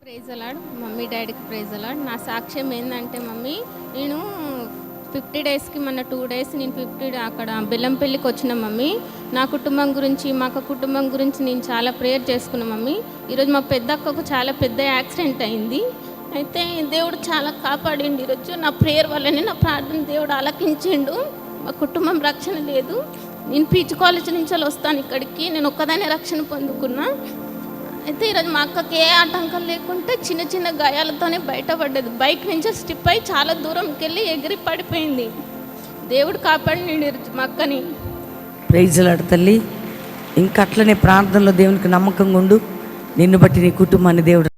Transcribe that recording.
Praise అలాడ్ mummy డాడీకి praise అలాడ్. నా సాక్ష్యం ఏంటంటే మమ్మీ, నేను 50 డేస్కి మొన్న 2 డేస్ నేను 50 అక్కడ బెల్లంపల్లికి వచ్చిన మమ్మీ. నా కుటుంబం గురించి మా అక్క కుటుంబం గురించి నేను చాలా ప్రేయర్ చేసుకున్నాను మమ్మీ. ఈరోజు మా పెద్ద అక్కకు చాలా పెద్ద యాక్సిడెంట్ అయింది. అయితే దేవుడు చాలా కాపాడిండు. ఈరోజు నా ప్రేయర్ వల్లనే నా ప్రార్థన దేవుడు ఆలకించిండు. మా కుటుంబం రక్షణ లేదు. నేను పీచు కాలేజ్ నుంచి వస్తాను ఇక్కడికి, నేను ఒక్కదానే రక్షణ పొందుకున్నా. అయితే ఈరోజు మా అక్కకి ఏ ఆటంకం లేకుంటే చిన్న చిన్న గాయాలతోనే బయటపడ్డది. బైక్ నుంచి స్టిప్ అయి చాలా దూరంకి వెళ్ళి ఎగిరి పడిపోయింది. దేవుడు కాపాడి మా అక్కని. ప్రైజ్ లార్డ్ తల్లి, ఇంకా అట్లనే ప్రార్థనలో దేవునికి నమ్మకంగా ఉండు. నిన్ను బట్టి నీ కుటుంబాన్ని దేవుడు